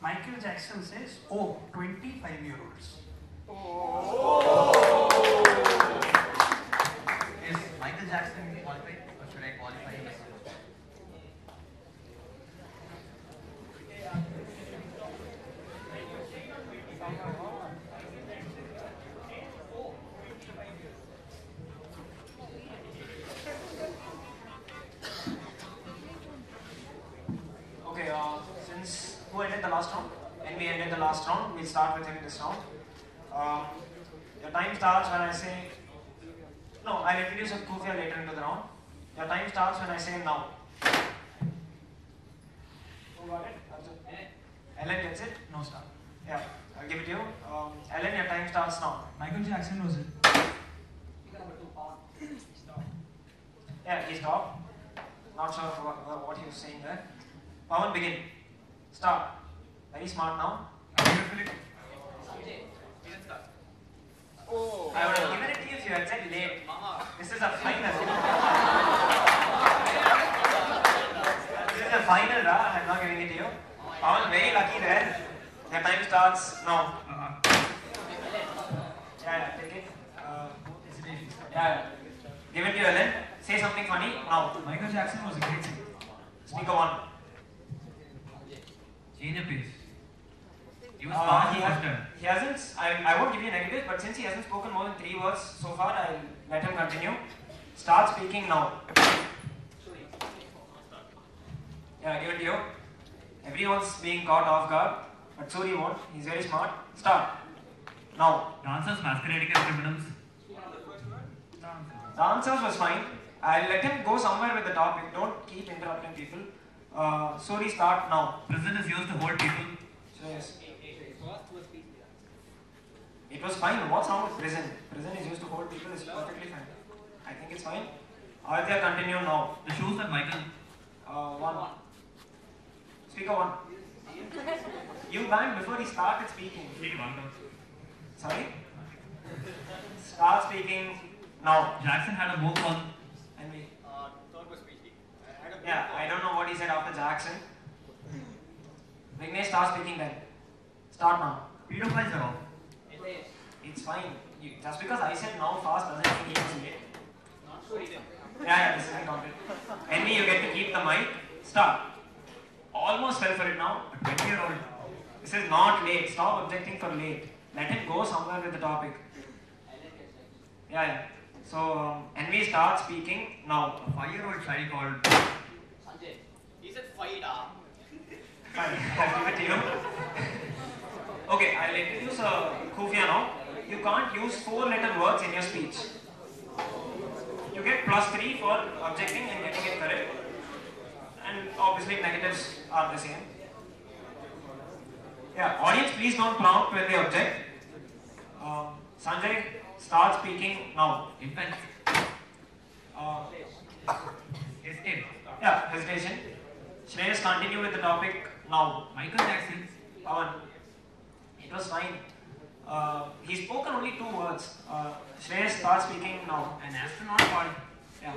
Michael Jackson says, oh, 25-year-olds. Is Michael Jackson qualified or should I qualify him? Okay, since who ended the last round? And we ended the last round, we'll start with him this round. Your time starts when I say... No, I'll introduce a Kufia later into the round. Your time starts when I say now. Who got it? Ellen gets it? No start. Yeah, I'll give it to you. Ellen, your time starts now. Michael Jackson was it? Yeah, he stopped. Not sure what he was saying there. Pawan, begin. Start. Very smart now. Oh. I would have given it to you if you had said late. This is a final. This is a final, I'm not giving it to you. Pawan, very lucky there. Your time starts now. Yeah, take it. Yeah. Give it to you, Ellen. Say something funny now. Michael Jackson was a great singer. Speaker one. Change of pace. He hasn't. I won't give you a negative, but since he hasn't spoken more than 3 words so far, I'll let him continue. Start speaking now. Yeah, give it to you. Everyone's being caught off guard, but Suri won't. He's very smart. Start. Now. Dancers masquerading as criminals. The answers was fine. I'll let him go somewhere with the topic. Don't keep interrupting people. Suri, start now. Prison is used to hold people. So yes. It was fine. What's wrong with prison? Prison is used to hold people. It's perfectly fine. I think it's fine. Aditya, continue now. The shoes that Michael. One. Speaker one. You banged before he started speaking. Sorry? Start speaking now. Jackson had a move on. And we. Yeah, I don't know what he said after Jackson. Vignesh, start speaking then. Start now. Pedophiles are off. It's fine. Just because I said now fast doesn't mean he was late. Yeah, this is counted. Envy, you get to keep the mic. Start. Almost fell for it now. A 20-year-old. This is not late. Stop objecting for late. Let him go somewhere with the topic. Yeah. So, Envy, start speaking now. A 5-year-old child called. Sanjay, he said fight. Fine, I'll give it to you. Okay, I'll introduce Kufia now. You can't use 4-letter words in your speech. You get +3 for objecting and getting it correct. And obviously negatives are the same. Yeah, audience, please don't prompt when they object. Sanjay, start speaking now. Infant. Hesitate. Yeah, hesitation. Shreyas, continue with the topic now. Michael Jackson. Pawan. It was fine. He spoke only 2 words. Shreyas, start speaking now. An astronaut called. Yeah.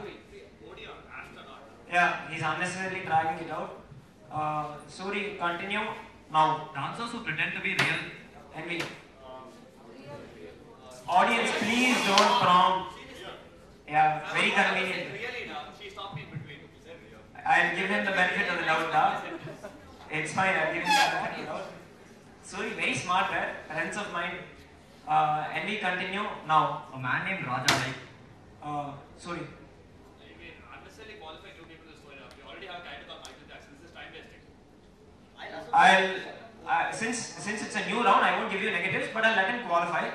Yeah, he's unnecessarily dragging it out. Suri, continue now. Dancers who pretend to be real. Envy. Audience, please don't prompt. Yeah, very convenient. She stopped me in between. I'll give him the benefit of the doubt. It's fine, I'll give him the benefit of the doubt. Suri, very smart there. Friends of mine. Envy, continue now. A man named Raja like. Suri. Unnecessarily qualify 2 people is going up. We already have a guy called Michael Jackson. This is time wasting. Since it's a new round, I won't give you negatives, but I'll let him qualify.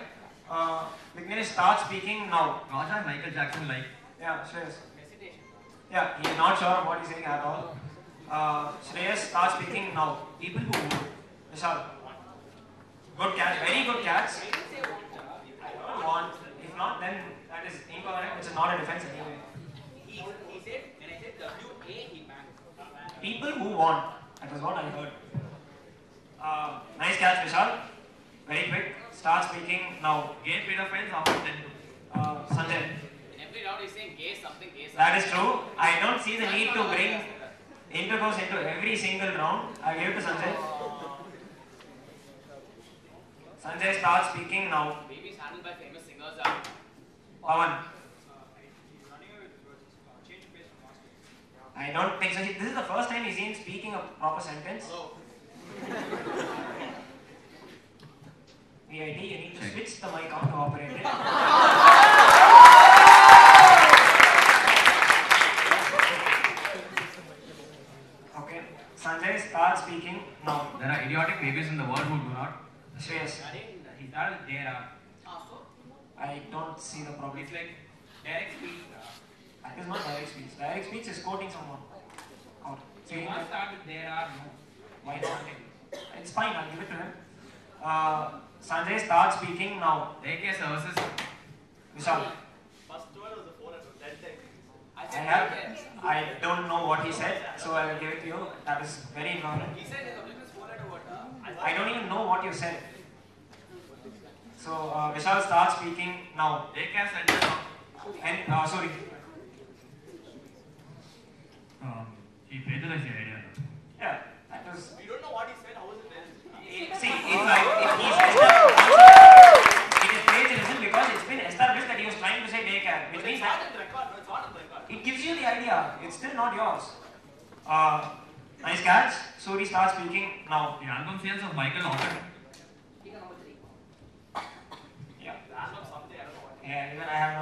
Vignesh, start speaking now. Raja and Michael Jackson like. Yeah, Shreyas. Yeah, he's not sure of what he's saying at all. Shreyas, start speaking now. People who. Vishal. Good catch, very good catch. I don't want. If not, then that is incorrect, which is not a defense anyway. He said, when I said W-A, he banged. People who want. That was what I heard. Nice catch, Vishal. Very quick. Start speaking now. Gay pedophiles after 10. Sanjay. In every round he's saying gay something. That is true. I don't see the need to bring intercourse into every single round. I give it to Sanjay. Sanjay, start speaking now. Babies handled by famous singers Pawan. I don't think so. This is the first time he's seen speaking a proper sentence. Oh. VIT, you need to switch the mic on to operate it. Okay. Sanjay, start speaking now. There are idiotic babies in the world who do not. Shreyas, He started there. I don't see the problem. It's like direct speech. That is not direct speech. Direct speech is quoting someone. Out. So you must start with there are no. Why not? It's fine, I'll give it to him. Sanjay, start speaking now. Daycare services. Vishal. First word was the 400. I don't know what he said, so I will give it to you. That is very ignorant. He said his objective is 400 word. I don't even know what you said. So Vishal, start speaking now. Daycare center. And sorry. He plagiarized the idea. Yeah, that was. We don't know what he said. How was it then? See, if he's it is plagiarism because it's been established that he was trying to say daycare, which means It's not that in the record. No, it's not in the record. it gives you the idea. It's still not yours. Nice catch. Suri, start speaking now. The album sales of Michael Otten. Yeah. The album something, I don't know what. Yeah, even I have no